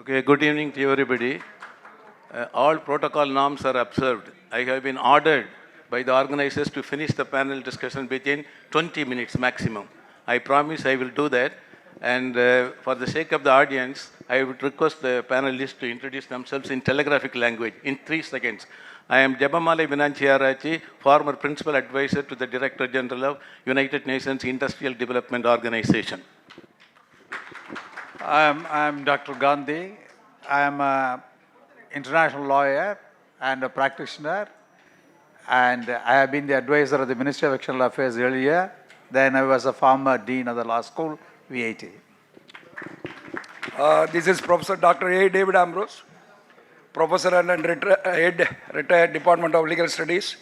Okay, good evening to everybody. All protocol norms are observed. I have been ordered by the organizers to finish the panel discussion within 20 minutes maximum. I promise I will do that. And for the sake of the audience, I would request the panelists to introduce themselves in telegraphic language in 3 seconds. I am Jabamala Vinanchiarachi, former Principal Advisor to the Director General of United Nations Industrial Development Organization. I'm Dr. Gandhi. I'm an international lawyer and a practitioner, and I have been the advisor of the Ministry of External Affairs earlier. Then I was a former dean of the law school, VAT. This is Professor Dr. A. David Ambrose, Professor and Head, Retired Department of Legal Studies.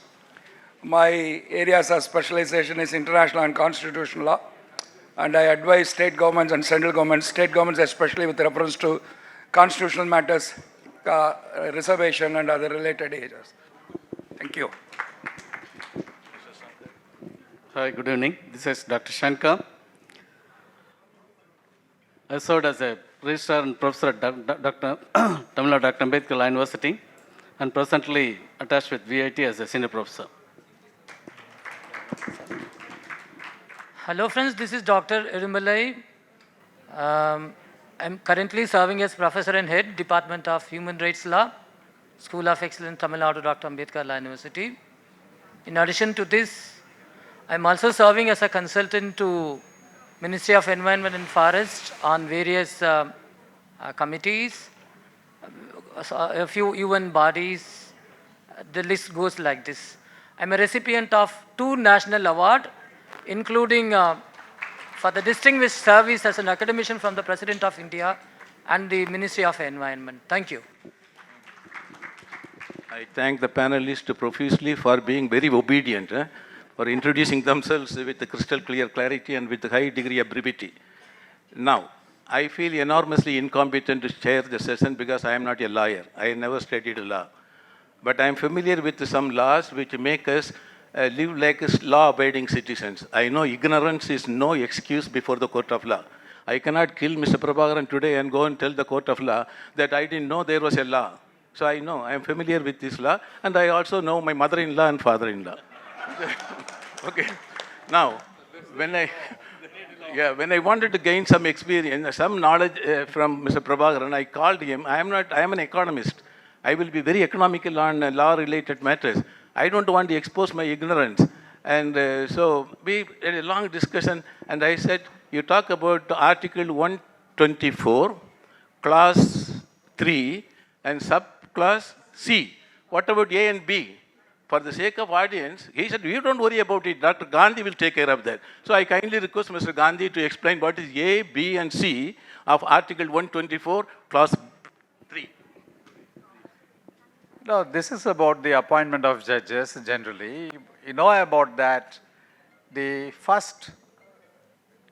My areas of specialization is international and constitutional law, and I advise state governments and central governments, state governments especially with reference to constitutional matters, reservation and other related areas. Thank you. Hi, good evening. This is Dr. Shankar. I served as a registrar and professor at Tamil Nadu Dr. Ambedkar Law University and presently attached with VIT as a senior professor. Hello friends, this is Dr. Irumalai. I'm currently serving as Professor and Head, Department of Human Rights Law, School of Excellence, Tamil Nadu Dr. Ambedkar Law University. In addition to this, I'm also serving as a consultant to Ministry of Environment and Forest on various committees, a few UN bodies. The list goes like this. I'm a recipient of 2 national awards, including for the distinguished service as an academician from the President of India and the Ministry of Environment. Thank you. I thank the panelists profusely for being very obedient, for introducing themselves with the crystal clear clarity and with a high degree of brevity. Now, I feel enormously incompetent to chair the session because I am not a lawyer. I never studied law. But I am familiar with some laws which make us live like law-abiding citizens. I know ignorance is no excuse before the court of law. I cannot kill Mr. Prabhakaran today and go and tell the court of law that I didn't know there was a law. So I know, I am familiar with this law, and I also know my mother-in-law and father-in-law. Okay. Now, when I wanted to gain some experience, some knowledge from Mr. Prabhakaran, I called him. I am an economist. I will be very economical on law-related matters. I don't want to expose my ignorance. And so we had a long discussion, and I said, you talk about Article 124, Clause 3, and Subclause C. What about A and B? For the sake of audience, he said, you don't worry about it. Dr. Gandhi will take care of that. So I kindly request Mr. Gandhi to explain what is A, B, and C of Article 124, Clause 3. No, this is about the appointment of judges generally. You know about that, the first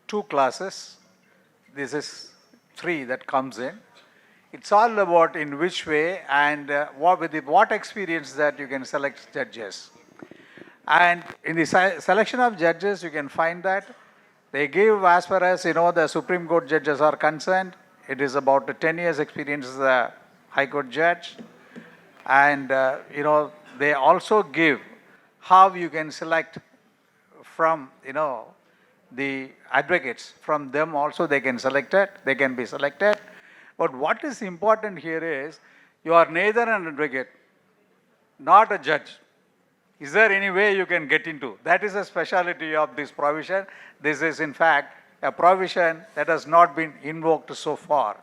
2 classes, this is 3 that comes in. It's all about in which way and what experience that you can select judges. And in the selection of judges, you can find that they give, as far as the Supreme Court judges are concerned, it is about 10 years experience as a High Court judge. And they also give how you can select from the advocates. From them also they can be selected. But what is important here is you are neither an advocate, not a judge. Is there any way you can get into? That is a speciality of this provision. This is in fact a provision that has not been invoked so far,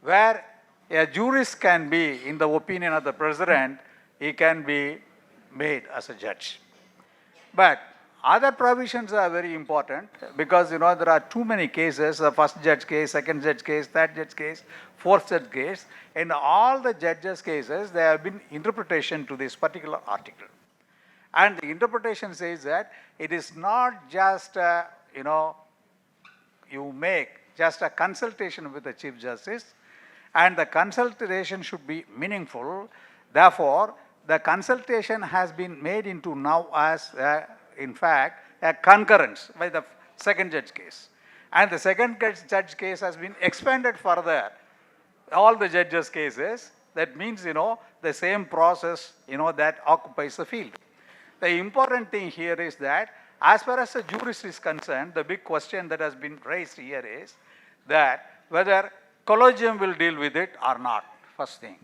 where a jurist can be, in the opinion of the president, he can be made as a judge. But other provisions are very important because there are too many cases, the first judge case, second judge case, third judge case, fourth judge case. In all the judges' cases, there have been interpretation to this particular article. And the interpretation says that it is not just, you make just a consultation with the Chief Justice, and the consultation should be meaningful. Therefore, the consultation has been made into now as, in fact, a concurrence by the second judge case. And the second judge case has been expanded further all the judges' cases. That means, the same process, that occupies the field. The important thing here is that as far as the jurist is concerned, the big question that has been raised here is that whether collegium will deal with it or not, first thing.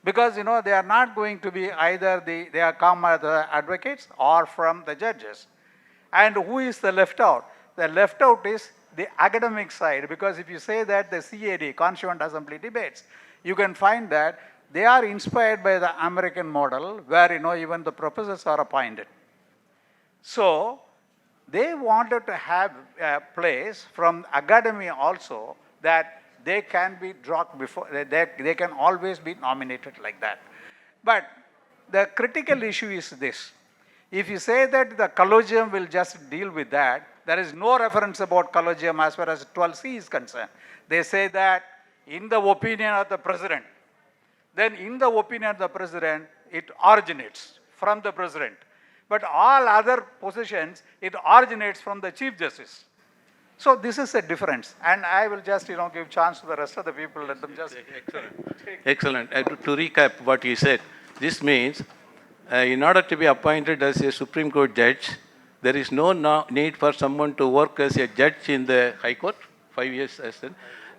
Because, they are not going to be either they are come as the advocates or from the judges. And who is the left out? The left out is the academic side, because if you say that the CAD, Constituent Assembly debates, you can find that they are inspired by the American model where, even the professors are appointed. So, they wanted to have a place from academy also that they can be dropped before, they can always be nominated like that. But the critical issue is this. If you say that the collegium will just deal with that, there is no reference about collegium as far as 12C is concerned. They say that in the opinion of the president, then in the opinion of the president, it originates from the president. But all other positions, it originates from the Chief Justice. So this is a difference. And I will just, give chance to the rest of the people, let them just... Excellent. To recap what you said, this means in order to be appointed as a Supreme Court judge, there is no need for someone to work as a judge in the High Court, 5 years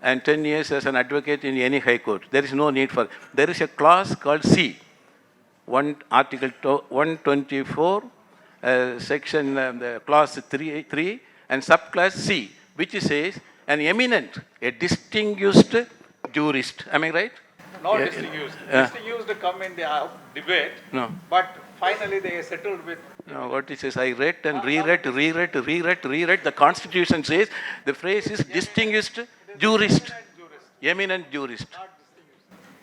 and 10 years as an advocate in any High Court. There is no need for. There is a clause called C, Article 124, section clause 3 and subclass C, which says an eminent, a distinguished jurist. Am I right? Not distinguished. Distinguished to come in the debate. No. But finally they settled with... No, what it says, I read and reread. The Constitution says the phrase is distinguished jurist. Eminent jurist.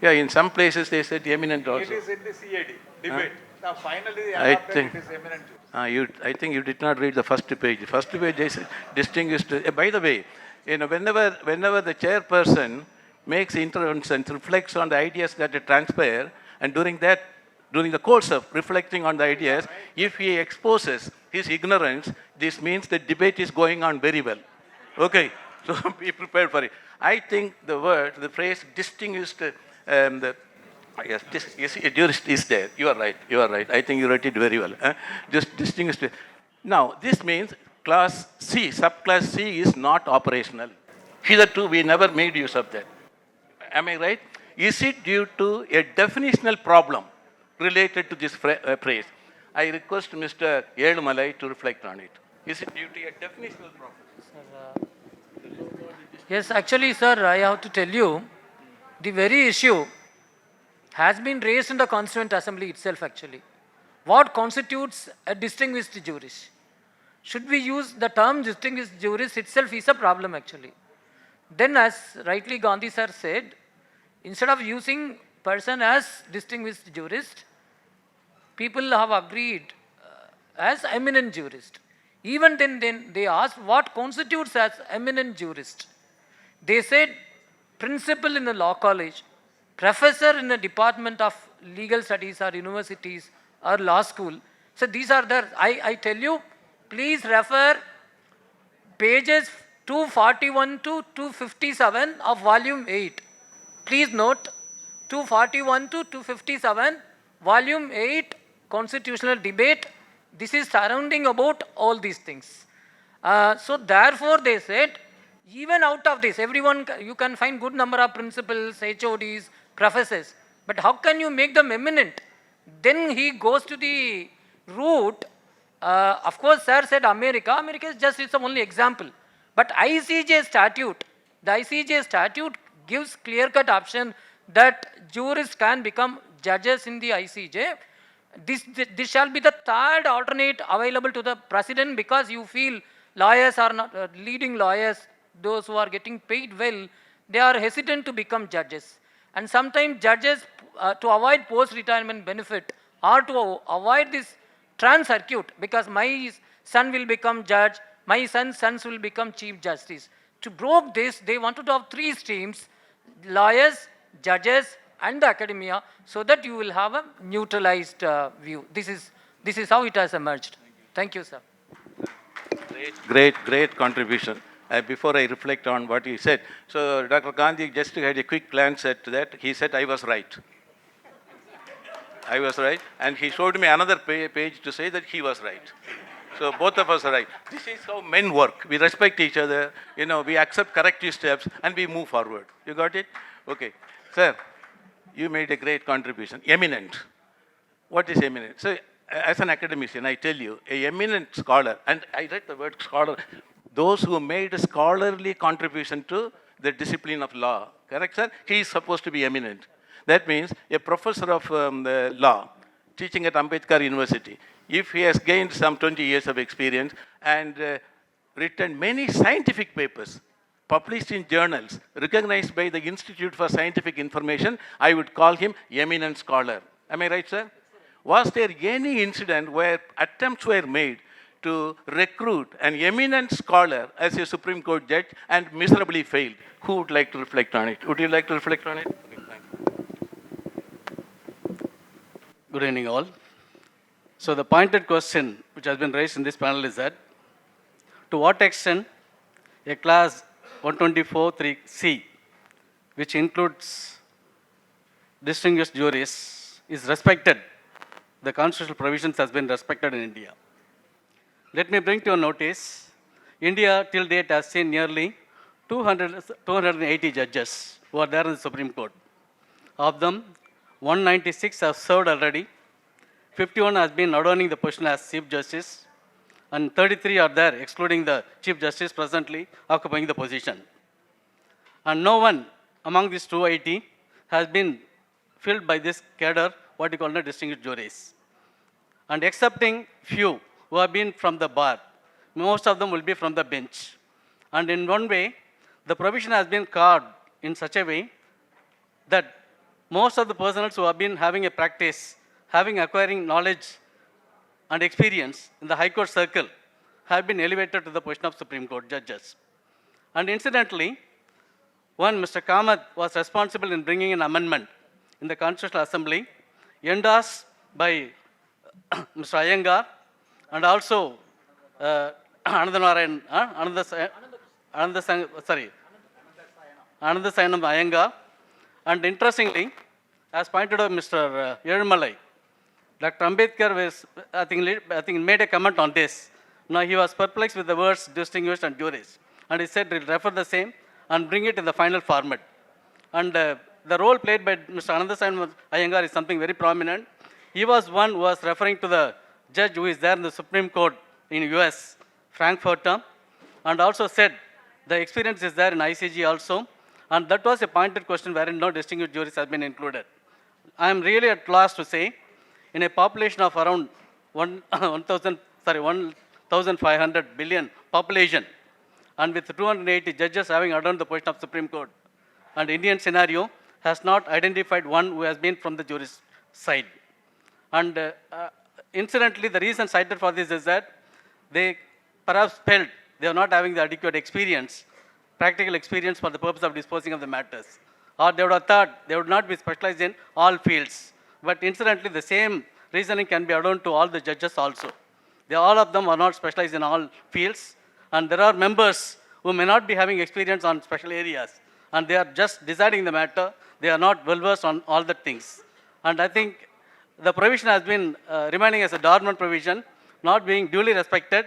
Yeah, in some places they said eminent also. It is in the CAD debate. Now finally they I adopted think- it is eminent jurist. I think you did not read the first page. The first page is distinguished. By the way, whenever the chairperson makes interventions, reflects on the ideas that transpire, and during the course of reflecting on the ideas, if he exposes his ignorance, this means the debate is going on very well. Okay, so be prepared for it. I think the phrase distinguished, jurist is there. You are right. I think you read it very well. Just distinguished. Now, this means class C, subclass C is not operational. Hitherto, we never made use of that. Am I right? Is it due to a definitional problem related to this phrase? I request Mr. Yelumalai to reflect on it. Is it due to a definitional problem? Yes, actually, sir, I have to tell you, the very issue has been raised in the Constituent Assembly itself, actually. What constitutes a distinguished jurist? Should we use the term distinguished jurist itself is a problem, actually. Then, as rightly Gandhi sir said, instead of using person as distinguished jurist, people have agreed as eminent jurist. Even then they asked what constitutes as eminent jurist. They said principal in a law college, professor in a department of legal studies or universities or law school. So these are the, I tell you, please refer pages 241 to 257 of volume 8. Please note 241 to 257, volume 8, constitutional debate. This is surrounding about all these things. So therefore they said, even out of this, everyone, you can find good number of principals, HODs, professors, but how can you make them eminent? Then he goes to the route, of course sir said America is just, it's the only example. But ICJ statute, the ICJ statute gives clear-cut option that jurists can become judges in the ICJ. This shall be the third alternate available to the president, because you feel lawyers are not, leading lawyers, those who are getting paid well, they are hesitant to become judges. And sometimes judges, to avoid post-retirement benefit or to avoid this trans-circuit, because my son will become judge, my son's sons will become chief justice. To broke this, they wanted to have three streams, lawyers, judges, and the academia, so that you will have a neutralized view. This is how it has emerged. Thank you, sir. Great contribution. before I reflect on what he said. So Dr. Gandhi just had a quick glance at that. He said, I was right. I was right. And he showed me another page to say that he was right. So both of us are right. This is how men work. We respect each other. We accept corrective steps and we move forward. You got it? Okay. Sir, you made a great contribution. Eminent. What is eminent? So as an academician, I tell you, a eminent scholar, and I read the word scholar, those who made a scholarly contribution to the discipline of law. Correct, sir? He is supposed to be eminent. That means a professor of the law teaching at Ambedkar University, if he has gained some 20 years of experience and written many scientific papers, published in journals, recognized by the Institute for Scientific Information, I would call him eminent scholar. Am I right, sir? Was there any incident where attempts were made to recruit an eminent scholar as a Supreme Court judge and miserably failed? Who would like to reflect on it? Would you like to reflect on it? Okay, thank you. Good evening, all. So the pointed question which has been raised in this panel is that, to what extent a class 124(3)(c), which includes distinguished juries, is respected, the constitutional provisions has been respected in India. Let me bring to your notice, India till date has seen nearly 280 judges who are there in the Supreme Court. Of them, 196 have served already, 51 has been adorning the position as Chief Justice, and 33 are there, excluding the Chief Justice presently occupying the position. And no one among these 280 has been filled by this cadre, what you call the distinguished juries. And excepting few who have been from the bar, most of them will be from the bench. And in one way, the provision has been carved in such a way that most of the personnel who have been having a practice, acquiring knowledge and experience in the High Court circle, have been elevated to the position of Supreme Court judges. And incidentally, one Mr. Kamath was responsible in bringing an amendment in the Constitutional Assembly, endorsed by Mr. Iyengar and also Ananda Sayanam Iyengar. And interestingly, as pointed out Mr. Yerumalai, Dr. Ambedkar was, I think made a comment on this. Now he was perplexed with the words distinguished and juries. And he said he'll refer the same and bring it in the final format. And the role played by Mr. Ananda Sayanam Iyengar is something very prominent. He was one who was referring to the judge who is there in the Supreme Court in US, Frankfurter, and also said the experience is there in ICG also. And that was a pointed question wherein no distinguished juries have been included. I am really at loss to say, in a population of around 1,500 billion population, and with 280 judges having adorned the position of Supreme Court, and Indian scenario has not identified one who has been from the jury's side. And incidentally, the reason cited for this is that they perhaps felt they are not having the adequate experience, practical experience for the purpose of disposing of the matters. Or they would have thought they would not be specialized in all fields. But incidentally, the same reasoning can be adorned to all the judges also. All of them are not specialized in all fields. And there are members who may not be having experience on special areas. And they are just deciding the matter. They are not well versed on all the things. And I think the provision has been remaining as a dormant provision, not being duly respected.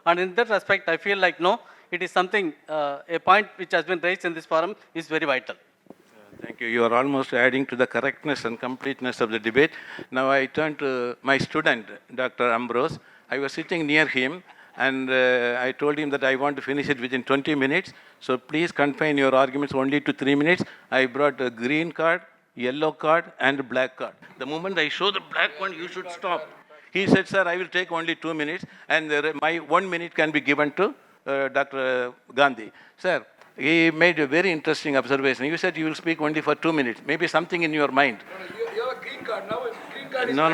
And in that respect, I feel like no, it is something, a point which has been raised in this forum is very vital. Thank you. You are almost adding to the correctness and completeness of the debate. Now I turn to my student, Dr. Ambrose. I was sitting near him and I told him that I want to finish it within 20 minutes. So please confine your arguments only to 3 minutes. I brought a green card, yellow card and a black card. The moment I show the black one, you should stop. He said, sir, I will take only 2 minutes and my 1 minute can be given to Dr. Gandhi. Sir, he made a very interesting observation. You said you will speak only for 2 minutes. Maybe something in your mind. You have a green card now. Green card is No.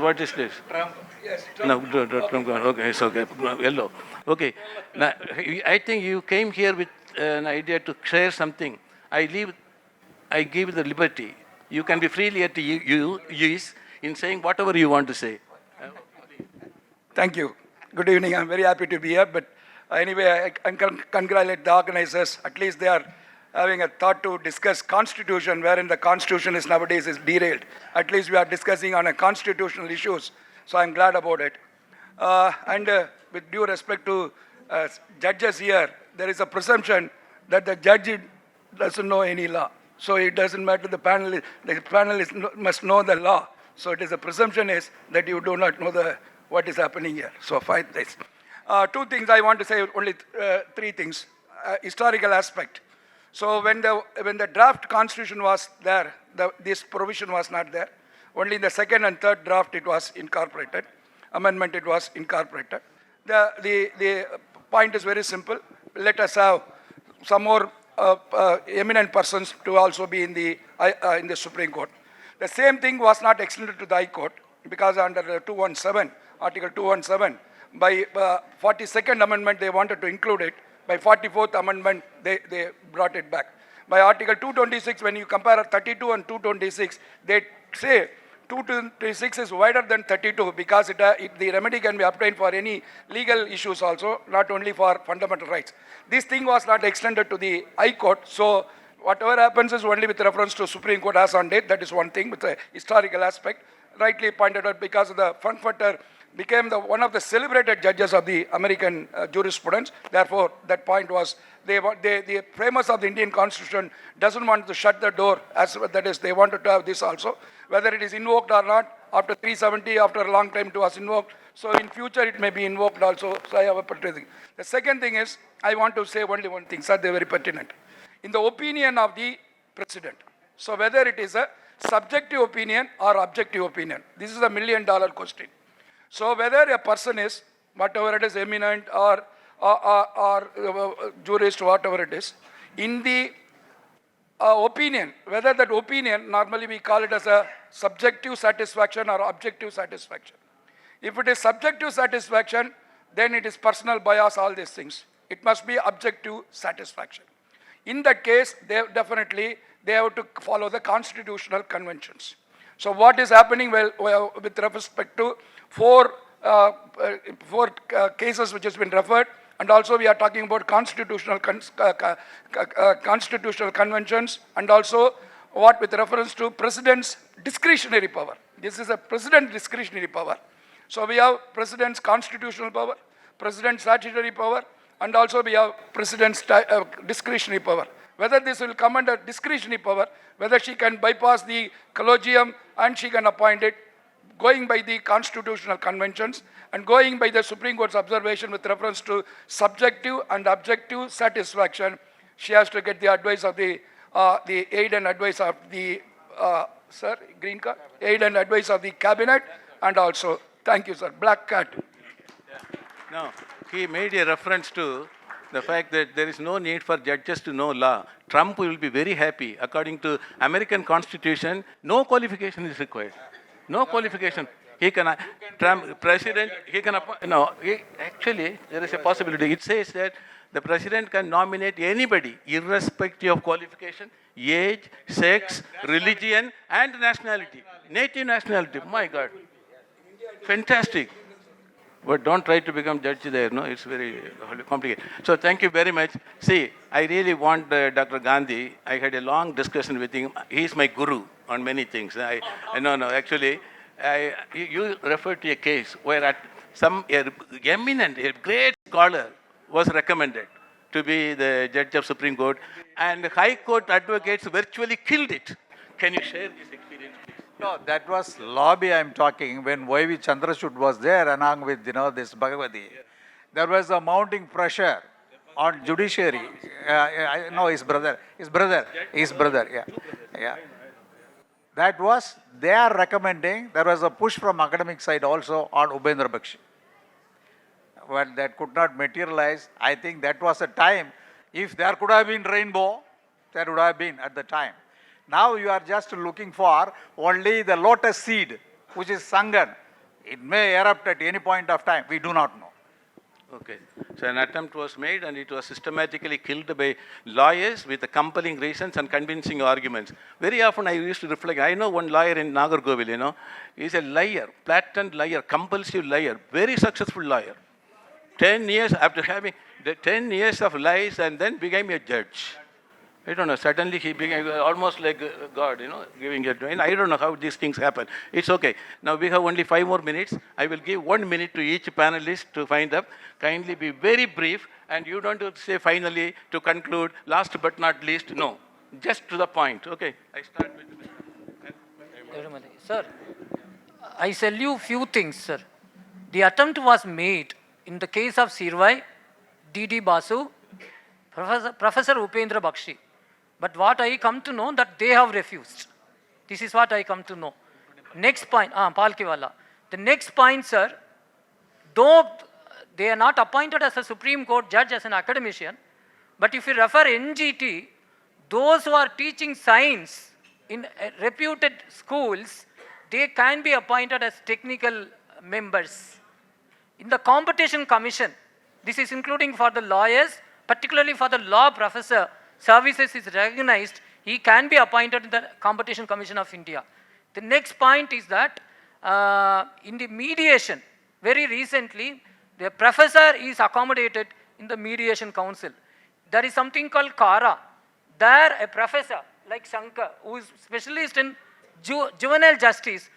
What is this? Trump. Yes, No, Trump. Okay, it's okay. Yellow. Okay. Now, I think you came here with an idea to share something. I give the liberty. You can be freely at ease in saying whatever you want to say. Thank you. Good evening. I'm very happy to be here, but Anyway, I congratulate the organizers. At least they are having a thought to discuss constitution, wherein the constitution is nowadays is derailed. At least we are discussing on a constitutional issues. So I'm glad about it. With due respect to judges here, there is a presumption that the judge doesn't know any law. So it doesn't matter, the panelist must know the law. So it is a presumption is that you do not know what is happening here. So fine this. Two things I want to say, only three things. Historical aspect. So when the draft constitution was there, this provision was not there. Only in the second and third draft it was incorporated. Amendment it was incorporated. The point is very simple. Let us have some more eminent persons to also be in the Supreme Court. The same thing was not extended to the High Court because under 217, Article 217, by 42nd Amendment they wanted to include it. By 44th Amendment they brought it back. By Article 226, when you compare 32 and 226, they say 226 is wider than 32 because the remedy can be obtained for any legal issues also, not only for fundamental rights. This thing was not extended to the High Court, so whatever happens is only with reference to Supreme Court as on date. That is one thing with the historical aspect. Rightly pointed out because of the Frankfurter became one of the celebrated judges of the American jurisprudence. Therefore, that point was, the framers of the Indian Constitution doesn't want to shut the door, that is, they wanted to have this also. Whether it is invoked or not, after 370, after a long time it was invoked. So in future it may be invoked also. So I have a particular thing. The second thing is, I want to say only one thing, sir, they are very pertinent. In the opinion of the President. So whether it is a subjective opinion or objective opinion, this is a $1 million question. So whether a person is, whatever it is, eminent or jurist, whatever it is, in the opinion, whether that opinion, normally we call it as a subjective satisfaction or objective satisfaction. If it is subjective satisfaction, then it is personal bias, all these things. It must be objective satisfaction. In that case, they have to follow the constitutional conventions. So what is happening with respect to four cases which has been referred, and also we are talking about constitutional conventions, and also what with reference to President's discretionary power. This is a President discretionary power. So we have President's constitutional power, President's statutory power, and also we have President's discretionary power. Whether this will come under discretionary power, whether she can bypass the collegium and she can appoint it, going by the constitutional conventions and going by the Supreme Court's observation with reference to subjective and objective satisfaction, she has to get the advice of the aid and advice of the, sir, green card? Aid and advice of the cabinet, and also, thank you, sir, black cat. No, he made a reference to the fact that there is no need for judges to know law. Trump will be very happy. According to American Constitution, no qualification is required. No qualification. He can, Trump, President, he can appoint, no, actually, there is a possibility. It says that the President can nominate anybody, irrespective of qualification, age, sex, religion, and nationality. Native nationality, my God. Fantastic. But don't try to become judge there, no, it's very complicated. So thank you very much. See, I really want Dr. Gandhi. I had a long discussion with him. He is my guru on many things. Actually, you referred to a case where eminent, a great scholar was recommended to be the judge of Supreme Court, and High Court advocates virtually killed it. Can you share this experience, please? No, that was lobby I'm talking when Y.V. Chandrachud was there along with, this Bhagavati. There was a mounting pressure on judiciary. No, his brother, yeah. That was, they are recommending, there was a push from academic side also on Ubendra Bakshi. Well, that could not materialize. I think that was a time, if there could have been rainbow, there would have been at the time. Now you are just looking for only the lotus seed, which is sunken. It may erupt at any point of time. We do not know. Okay. So an attempt was made and it was systematically killed by lawyers with the compelling reasons and convincing arguments. Very often I used to reflect, I know one lawyer in Nagarkovil, he's a liar, blatant liar, compulsive liar, very successful lawyer. 10 years after having, The 10 years of lies and then became a judge. I don't know, suddenly he became almost like God, giving it. And I don't know how these things happen. It's okay. Now we have only 5 more minutes. I will give 1 minute to each panelist to find up. Kindly be very brief, and you don't have to say finally, to conclude, last but not least. No, just to the point. Okay, I start with Sir, I tell you few things, sir. The attempt was made in the case of Sirvai, D.D. Basu, Professor Upendra Bakshi. But what I come to know that they have refused. This is what I come to know. Next point, Palkiwala. The next point, sir, though they are not appointed as a Supreme Court judge as an academician, but if you refer NGT, those who are teaching science in reputed schools, they can be appointed as technical members. In the Competition Commission, this is including for the lawyers, particularly for the law professor, services is recognized, he can be appointed in the Competition Commission of India. The next point is that in the mediation, very recently, the professor is accommodated in the mediation council. There is something called KARA. There a professor like Shankar, who is specialist in juvenile justice,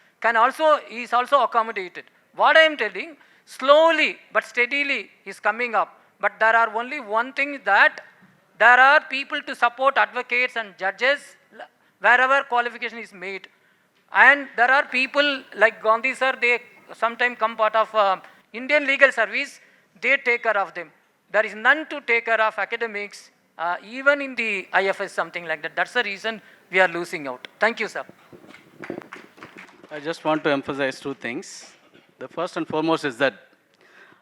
is also accommodated. What I am telling, slowly but steadily is coming up. But there are only one thing, that there are people to support advocates and judges wherever qualification is made. And there are people like Gandhi sir, they sometimes come part of Indian legal service, they take care of them. There is none to take care of academics, even in the IFS, something like that. That's the reason we are losing out. Thank you, sir. I just want to emphasize 2 things. The first and foremost is that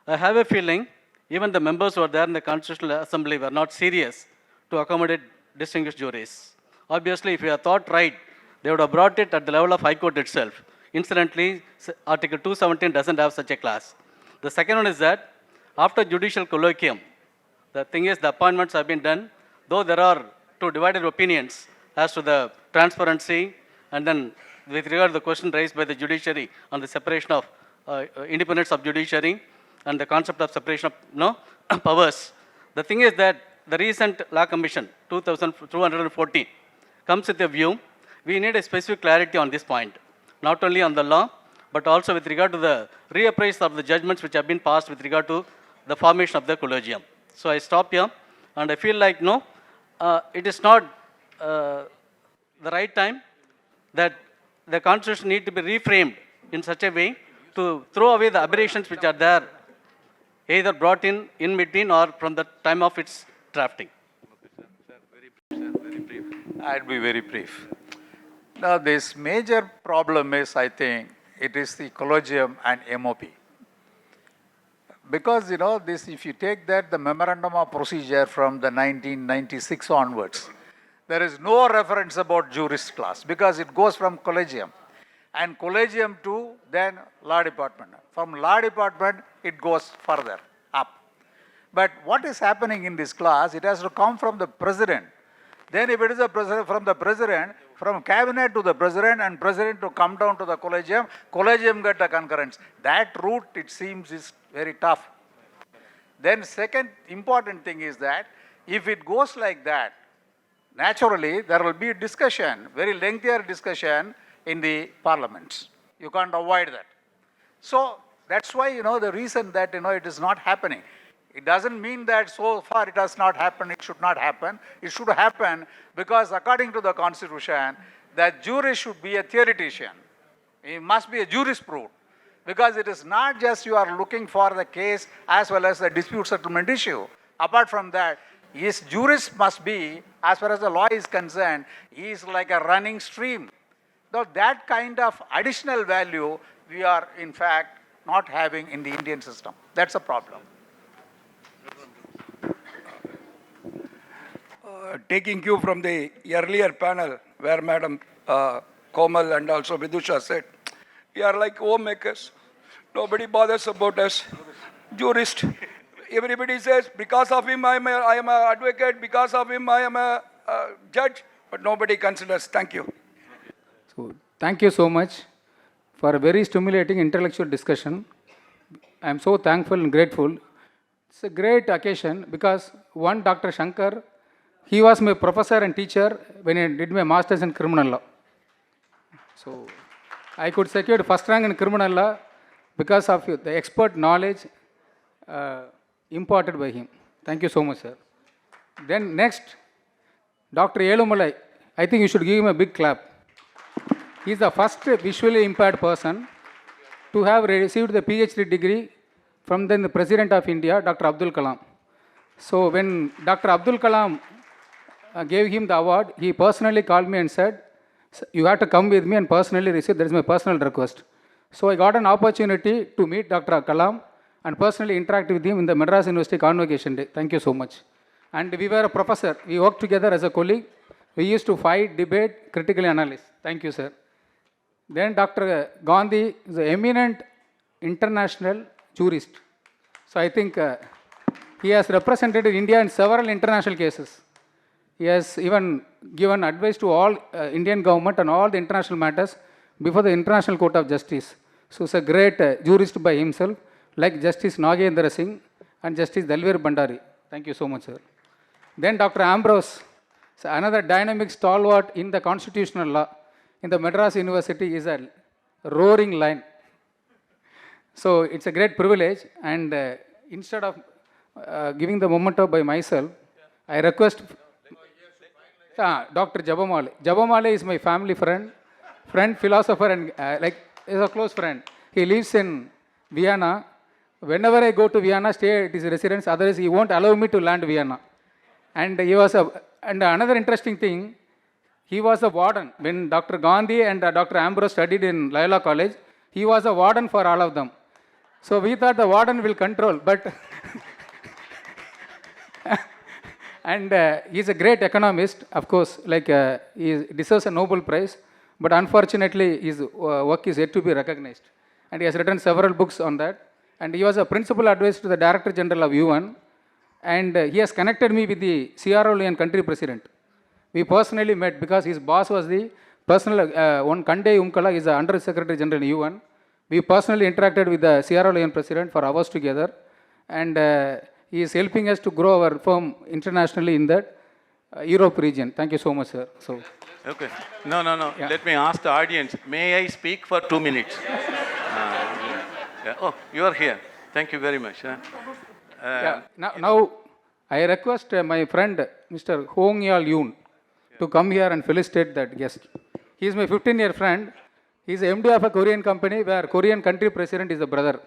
I have a feeling even the members who are there in the Constitutional Assembly were not serious to accommodate distinguished juries. Obviously, if you have thought right, they would have brought it at the level of High Court itself. Incidentally, Article 217 doesn't have such a class. The second one is that after judicial colloquium, the thing is the appointments have been done, though there are 2 divided opinions as to the transparency, and then with regard to the question raised by the judiciary on the separation of independence of judiciary and the concept of separation of powers. The thing is that the recent Law Commission, 2214, comes with a view, we need a specific clarity on this point, not only on the law, but also with regard to the reappraise of the judgments which have been passed with regard to the formation of the collegium. So I stop here, and I feel like, it is not the right time that the Constitution need to be reframed in such a way to throw away the aberrations which are there, either brought in between or from the time of its drafting. very brief. I'll be very brief. Now, this major problem is, I think, it is the collegium and MOP. Because, this, if you take that, the memorandum of procedure from the 1996 onwards, there is no reference about jurist class because it goes from collegium and collegium to then law department. From law department, it goes further up. But what is happening in this class, it has to come from the president. Then if it is a president, from cabinet to the president and president to come down to the collegium get a concurrence. That route, it seems, is very tough. Then second important thing is that if it goes like that, naturally there will be a discussion, very lengthier discussion in the parliaments. You can't avoid that. So that's why, the reason that, it is not happening. It doesn't mean that so far it has not happened, it should not happen. It should happen because according to the Constitution, that jury should be a theoretician. He must be a jurisprudent. Because it is not just you are looking for the case as well as the dispute settlement issue. Apart from that, his jurist must be, as far as the law is concerned, he is like a running stream. Now that kind of additional value we are in fact not having in the Indian system. That's a problem. Taking cue from the earlier panel where Madam Komal and also Vidusha said, we are like homemakers. Nobody bothers about us. Jurist. Everybody says, because of him I am an advocate, because of him I am a judge, but nobody considers. Thank you. So, thank you so much for a very stimulating intellectual discussion. I am so thankful and grateful It's a great occasion because one Dr. Shankar, he was my professor and teacher when I did my masters in criminal law. So I could secure first rank in criminal law because of the expert knowledge imparted by him. Thank you so much, sir. Then next, Dr. Elumalai. I think you should give him a big clap. He is the first visually impaired person to have received the PhD degree from then the President of India, Dr. Abdul Kalam. So when Dr. Abdul Kalam gave him the award, he personally called me and said, you have to come with me and personally receive, that is my personal request. So I got an opportunity to meet Dr. Kalam and personally interact with him in the Madras University Convocation Day. Thank you so much. And we were a professor. We worked together as a colleague. We used to fight, debate, critically analyze. Thank you, sir. Then Dr. Gandhi is an eminent international jurist. So I think he has represented India in several international cases. He has even given advice to all Indian government on all the international matters before the International Court of Justice. So he's a great jurist by himself, like Justice Nagendra Singh and Justice Dalvir Bhandari. Thank you so much, sir. Then Dr. Ambrose, so another dynamic stalwart in the constitutional law in the Madras University, is a roaring lion. So it's a great privilege, and instead of giving the memento by myself, I request Dr. Jabamale. Jabamale is my family friend, philosopher, and is a close friend. He lives in Vienna. Whenever I go to Vienna, stay at his residence. Otherwise, he won't allow me to land Vienna. And he was and another interesting thing, he was a warden. When Dr. Gandhi and Dr. Ambrose studied in Loyola College, he was a warden for all of them. So we thought the warden will control, but and he's a great economist, of course, he deserves a Nobel Prize, but unfortunately his work is yet to be recognized. And he has written several books on that. And he was a principal advisor to the Director General of UN, and he has connected me with the Sierra Leone country president. We personally met because his boss was the personal, one Kande Umkala is the Under Secretary General in UN. We personally interacted with the Sierra Leone president for hours together, and he is helping us to grow our firm internationally in that Europe region. Thank you so much, sir. So. Okay. No. Yeah. Let me ask the audience, may I speak for 2 minutes? Yeah. Oh, you are here. Thank you very much. Now, I request my friend, Mr. Hong Yal Yoon, to come here and felicitate that guest. He is my 15-year friend. He is the MD of a Korean company where Korean country president is a brother.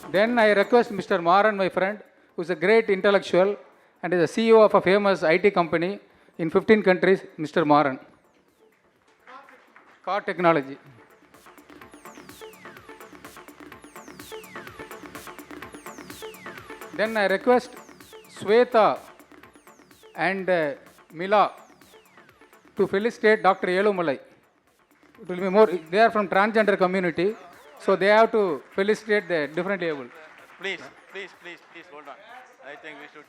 Then I request Mr. Maran, my friend, who is a great intellectual and is the CEO of a famous IT company in 15 countries, Mr. Maran. Car technology. Then I request Sweta and Mila to felicitate Dr. Elumalai. It will be more, they are from transgender community, so they have to felicitate the differently able. Please, hold on. I think we should.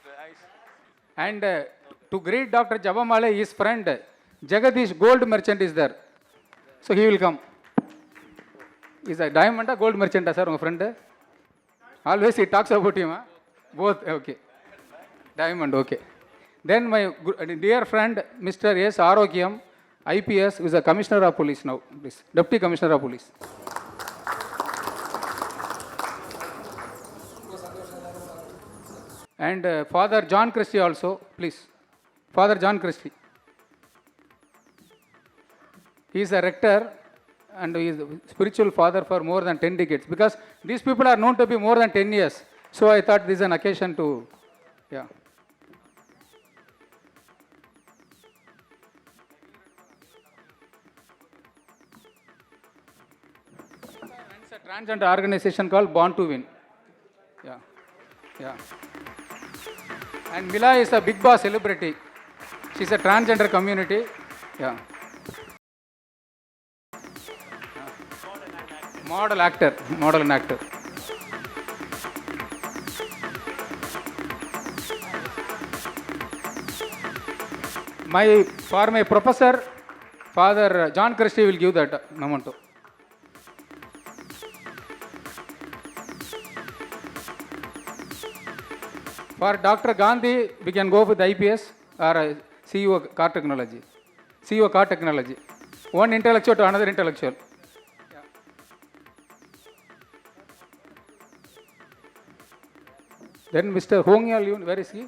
And to greet Dr. Jabamale, his friend Jagadish, gold merchant, is there. So he will come. Is a diamond or gold merchant, sir, my friend? Always he talks about him. Huh? Both, okay. Diamond, okay. Then my dear friend, Mr. S. Arogyam, IPS, who is a commissioner of police now, please. Deputy Commissioner of Police. And Father John Christie also, please. Father John Christie. He is a rector and he is a spiritual father for more than 10 decades, because these people are known to be more than 10 years. So I thought this is an occasion to, yeah. It's a transgender organization called Born to Win. Yeah. And Mila is a big boss celebrity. She's a transgender community. Yeah. Model and actor. For my professor, Father John Christie will give that memento. For Dr. Gandhi, we can go with IPS or CEO car technology. CEO car technology. One intellectual to another intellectual. Then Mr. Hongyal, where is he?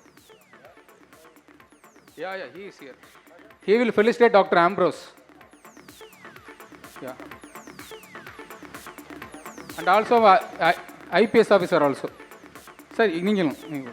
Yeah, he is here. He will felicitate Dr. Ambrose. Yeah. And also IPS officer also. Sir, you.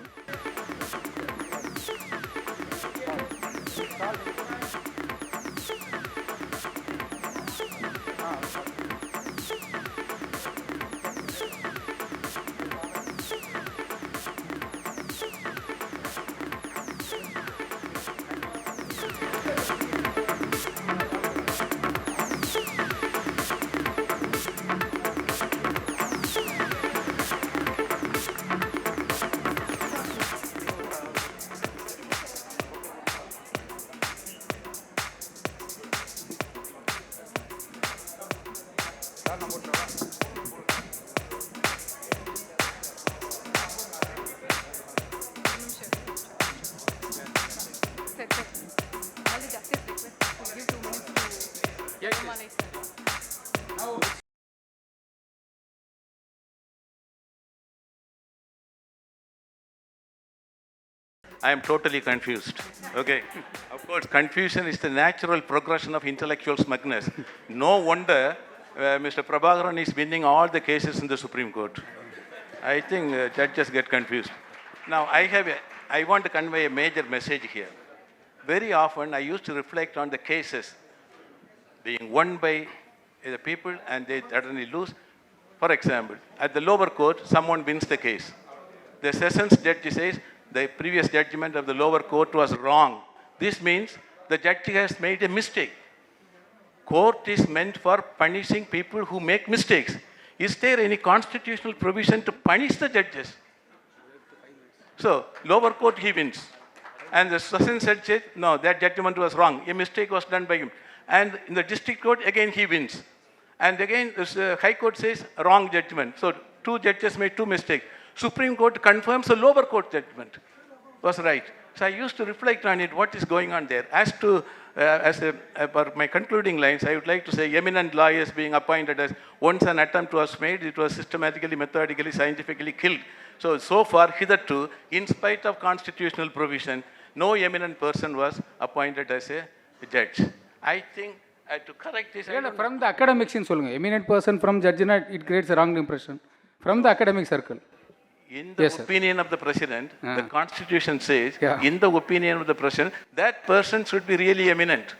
I am totally confused. Okay. Of course, confusion is the natural progression of intellectual smugness. No wonder Mr. Prabhakaran is winning all the cases in the Supreme Court. I think judges get confused. Now, I want to convey a major message here. Very often, I used to reflect on the cases being won by the people and they suddenly lose. For example, at the lower court, someone wins the case. The sessions judge says the previous judgment of the lower court was wrong. This means the judge has made a mistake. Court is meant for punishing people who make mistakes. Is there any constitutional provision to punish the judges? So, lower court he wins. And the session judge said, no, that judgment was wrong. A mistake was done by him. And in the district court, again he wins. And again, the high court says, wrong judgment. So, two judges made two mistakes. Supreme Court confirms the lower court judgment was right. So I used to reflect on it, what is going on there. For my concluding lines, I would like to say eminent lawyers being appointed as once an attempt was made, it was systematically, methodically, scientifically killed. So far, hitherto, in spite of constitutional provision, no eminent person was appointed as a judge. I think to correct this... From the academics, eminent person from judge, it creates a wrong impression. From the academic circle. In the opinion of the president, the constitution says, in the opinion of the president, that person should be really eminent.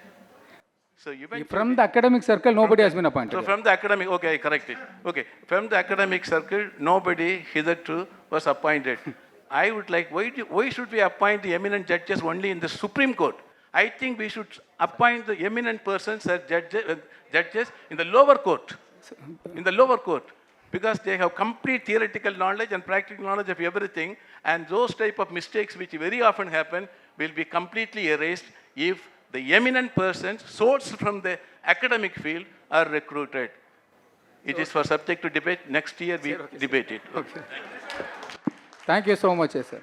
So from the academic circle, nobody has been appointed. So from the academic, okay, I correct it. Okay, from the academic circle, nobody hitherto was appointed. I would like, why should we appoint the eminent judges only in the Supreme Court? I think we should appoint the eminent persons as judges in the lower court. In the lower court. Because they have complete theoretical knowledge and practical knowledge of everything, and those type of mistakes which very often happen will be completely erased if the eminent persons sourced from the academic field are recruited. It is for subject to debate. Next year we debate it. Okay. Thank you so much, sir.